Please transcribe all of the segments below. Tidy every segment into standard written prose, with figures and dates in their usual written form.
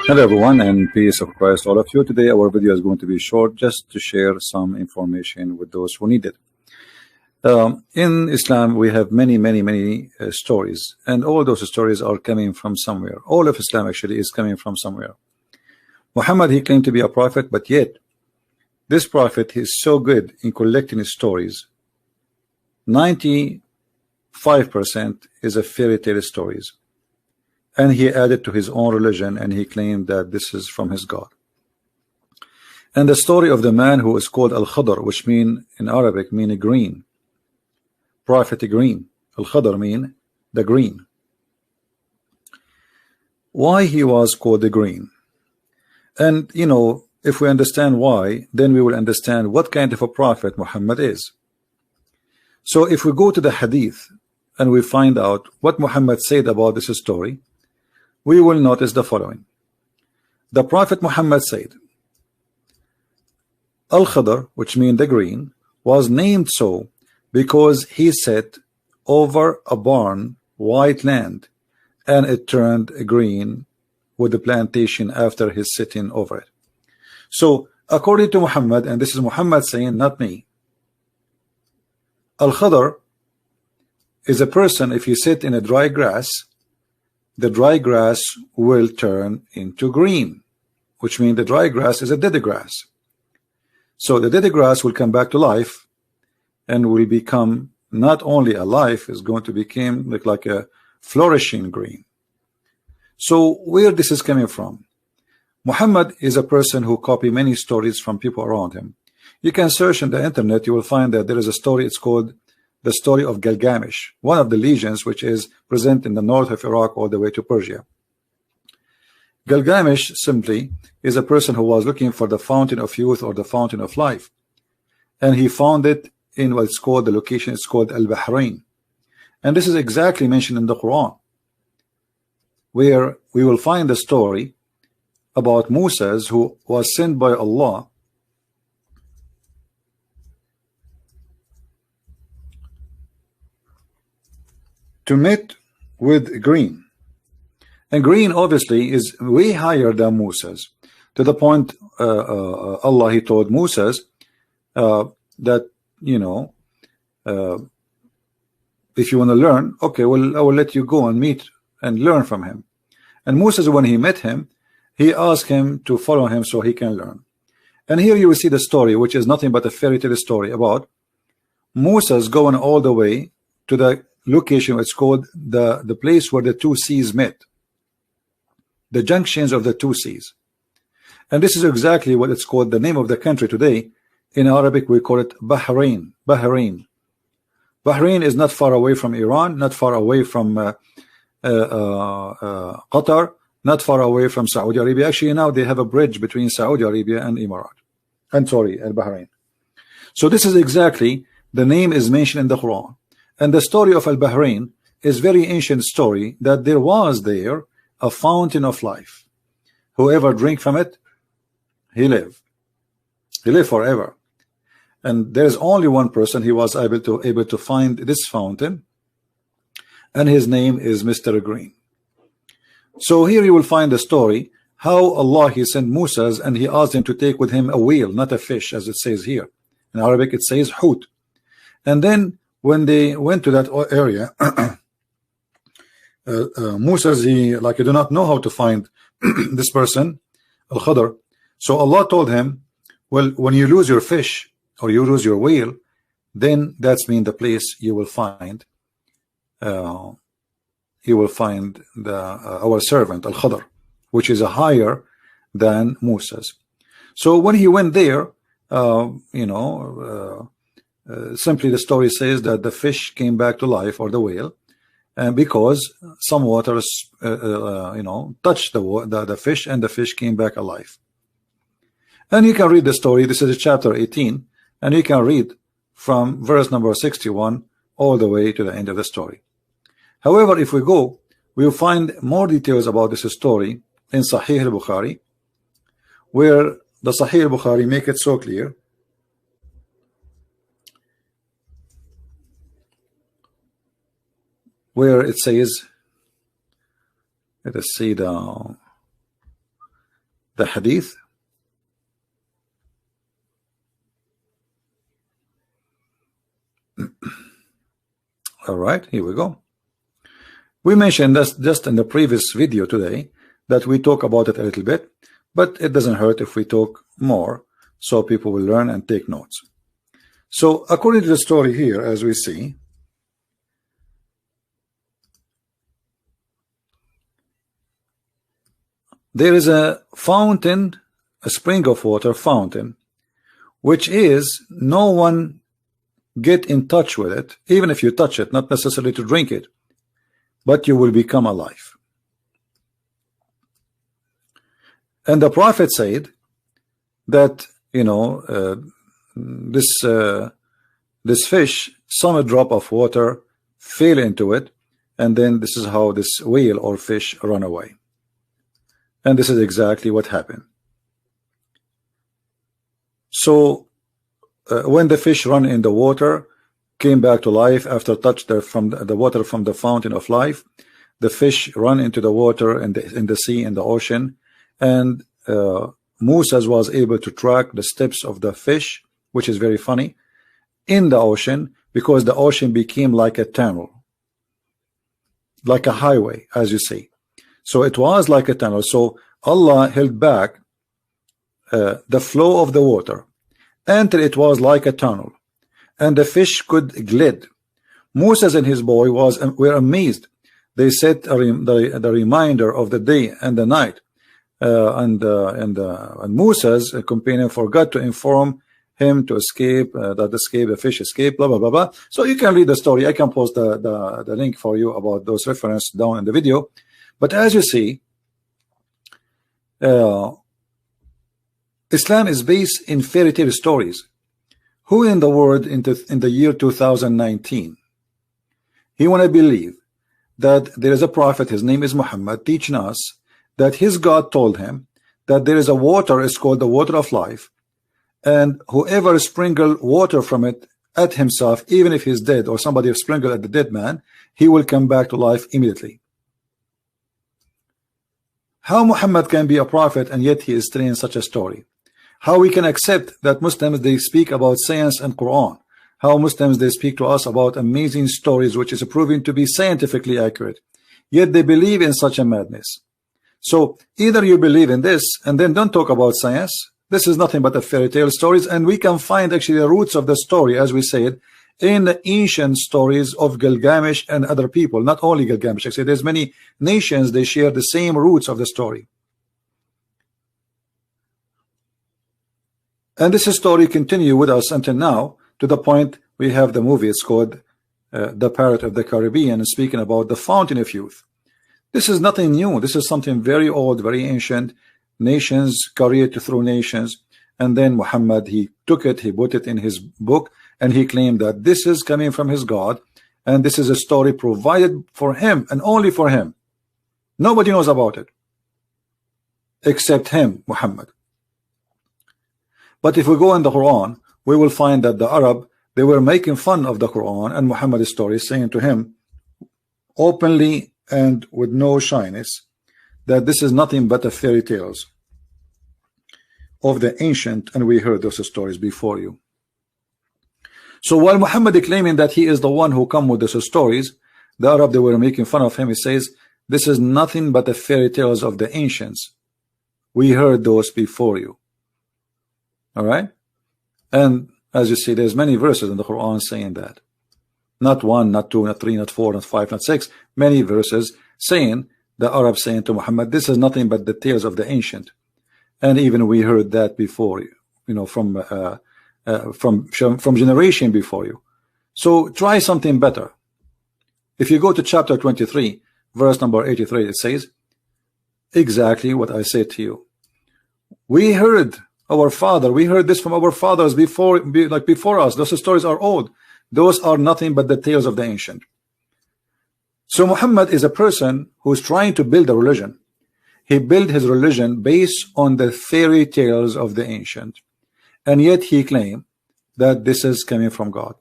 Hello everyone, and peace of Christ all of you. Today our video is going to be short, just to share some information with those who need it. In Islam we have many stories, and all those stories are coming from somewhere. All of Islam actually is coming from somewhere. Muhammad, he claimed to be a prophet, but yet this prophet is so good in collecting his stories. 95% is a fairy tale stories, and he added to his own religion, and he claimed that this is from his God. And the story of the man who is called Al-Khidir, which mean in Arabic mean green, prophet green. Al-Khidir mean the green. Why he was called the green? And you know, if we understand why, then we will understand what kind of a prophet Muhammad is. So if we go to the hadith and we find out what Muhammad said about this story, we will notice the following. The Prophet Muhammad said, Al-Khidir, which means the green, was named so because he sat over a barren white land, and it turned green with the plantation after his sitting over it. So according to Muhammad, and this is Muhammad saying, not me, Al-Khidir is a person, if you sit in a dry grass, the dry grass will turn into green, which means the dry grass is a dead grass. So the dead grass will come back to life and will become not only alive, is going to become like a flourishing green. So where this is coming from? Muhammad is a person who copied many stories from people around him. You can search on the internet, you will find that there is a story, it's called the story of Gilgamesh, one of the legions which is present in the north of Iraq all the way to Persia. Gilgamesh simply is a person who was looking for the fountain of youth or the fountain of life, and he found it in what's called, the location is called Al-Bahrain, and this is exactly mentioned in the Quran, where we will find the story about Moses, who was sent by Allah to meet with green. And green obviously is way higher than Moses, to the point Allah, he told Moses that, you know, if you want to learn, okay, well, I will let you go and meet and learn from him. And Moses, when he met him, he asked him to follow him so he can learn. And here you will see the story, which is nothing but a fairy tale story about Moses going all the way to the location. It's called the place where the two seas met, the junctions of the two seas. And this is exactly what it's called, the name of the country today. In Arabic we call it Bahrain. Bahrain is not far away from Iran, not far away from Qatar, not far away from Saudi Arabia. Actually now they have a bridge between Saudi Arabia and Emirat, and sorry, Bahrain. So this is exactly, the name is mentioned in the Quran. And the story of Al-Bahrain is very ancient story, that there was there a fountain of life. Whoever drink from it, he live forever. And there's only one person he was able to find this fountain, and his name is Mr. Green. So here you will find the story how Allah, he sent Moses, and he asked him to take with him a whale, not a fish, as it says here. In Arabic it says hut. And then when they went to that area, Moses, he do not know how to find this person, Al-Khidir. So Allah told him, well, when you lose your fish or you lose your whale, then that's mean the place you will find our servant Al-Khidir, which is a higher than Moses. So when he went there, simply the story says that the fish came back to life, or the whale, and because some waters touched the fish, and the fish came back alive. And you can read the story. This is chapter 18, and you can read from verse number 61 all the way to the end of the story. However, if we go, we'll find more details about this story in Sahih al-Bukhari, where the Sahih al-Bukhari make it so clear where it says Let us see the hadith. All right, here we go. We mentioned this just in the previous video today, that we talk about it a little bit, but it doesn't hurt if we talk more, so people will learn and take notes. So according to the story here, as we see, there is a fountain, a spring of water fountain, which is no one get in touch with it, even if you touch it, not necessarily to drink it, but you will become alive. And the Prophet said that, you know, this fish, some drop of water fell into it, and then this is how this whale or fish run away. And this is exactly what happened. So when the fish run in the water, came back to life after touch from the water from the fountain of life, the fish run into the water in the sea, in the ocean, and Moses was able to track the steps of the fish, which is very funny, in the ocean, because the ocean became like a tunnel, like a highway, as you see. So it was like a tunnel. So Allah held back the flow of the water until it was like a tunnel, and the fish could glide. Moses and his boy were amazed. They set the reminder of the day and the night, and Moses, a companion, forgot to inform him to escape, the fish escaped, blah, blah, blah, blah. So you can read the story. I can post the link for you about those references down in the video. But as you see, Islam is based in fairy tale stories. Who in the world in the year 2019, he want to believe that there is a prophet, his name is Muhammad, teaching us that his God told him that there is a water, it's called the water of life, and whoever sprinkle water from it at himself, even if he's dead, or somebody sprinkle at the dead man, he will come back to life immediately. How Muhammad can be a prophet and yet he is telling such a story? How we can accept that Muslims, they speak about science and Quran? How Muslims, they speak to us about amazing stories which is proven to be scientifically accurate, yet they believe in such a madness? So either you believe in this and then don't talk about science. This is nothing but a fairy tale stories, and we can find actually the roots of the story, as we said, in the ancient stories of Gilgamesh and other people. Not only Gilgamesh, actually there's many nations, they share the same roots of the story. And this story continue with us until now, to the point we have the movie. It's called The Pirate of the Caribbean, speaking about the fountain of youth. This is nothing new. This is something very old, very ancient. Nations carried through nations, and then Muhammad, he took it, he put it in his book, and he claimed that this is coming from his God, and this is a story provided for him and only for him. Nobody knows about it except him, Muhammad. But if we go in the Quran, we will find that the Arab, they were making fun of the Quran and Muhammad's story, saying to him openly and with no shyness that this is nothing but a fairy tales of the ancient, and we heard those stories before you. So while Muhammad is claiming that he is the one who come with those stories, the Arab, they were making fun of him. He says this is nothing but the fairy tales of the ancients. We heard those before you. All right, and as you see, there's many verses in the Quran saying that. Not one, not two, not three, not four, not five, not six. Many verses saying, the Arab saying to Muhammad, this is nothing but the tales of the ancient. And even we heard that before you, you know, from generation before you. So try something better. If you go to chapter 23, verse number 83, it says exactly what I said to you. We heard our father, we heard this from our fathers before us. Those stories are old. Those are nothing but the tales of the ancient. So Muhammad is a person who's trying to build a religion. He built his religion based on the fairy tales of the ancient, and yet he claimed that this is coming from God.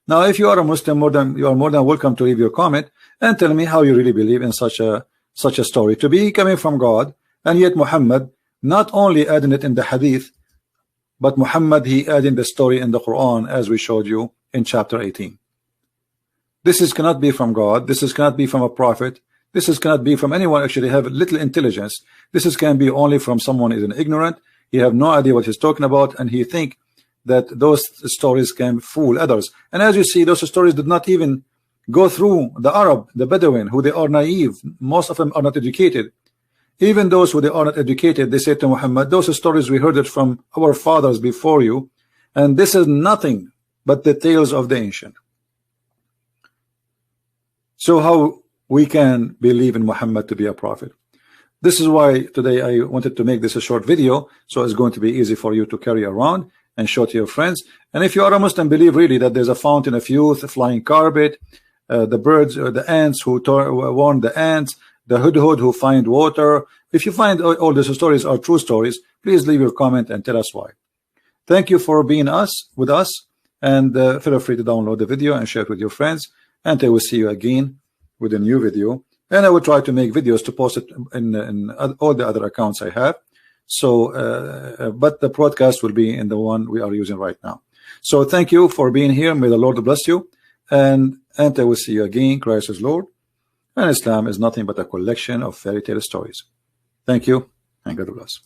Now, if you are a Muslim, you are more than welcome to leave your comment and tell me how you really believe in such a such a story to be coming from God, and yet Muhammad not only adding it in the hadith, but Muhammad he adding the story in the Quran, as we showed you in chapter 18. This cannot be from God. This cannot be from a prophet. This cannot be from anyone actually have little intelligence. This can be only from someone is an ignorant. He have no idea what he's talking about, and he think that those stories can fool others. And as you see, those stories did not even go through the Arab, the Bedouin, who they are naive. Most of them are not educated. Even those who they are not educated, they say to Muhammad, those stories we heard it from our fathers before you, and this is nothing but the tales of the ancient. So how we can believe in Muhammad to be a prophet? This is why today I wanted to make this a short video, so it's going to be easy for you to carry around and show to your friends. And if you are a Muslim, believe really that there's a fountain of youth, a flying carpet, the birds or the ants who warn the ants, the hudhud who find water. If you find all these stories are true stories, please leave your comment and tell us why. Thank you for being with us, and feel free to download the video and share it with your friends. And I will see you again with a new video, and I will try to make videos to post it in all the other accounts I have. So but the broadcast will be in the one we are using right now. So thank you for being here. May the Lord bless you, and I will see you again. Christ is Lord, and Islam is nothing but a collection of fairy tale stories. Thank you, and God bless.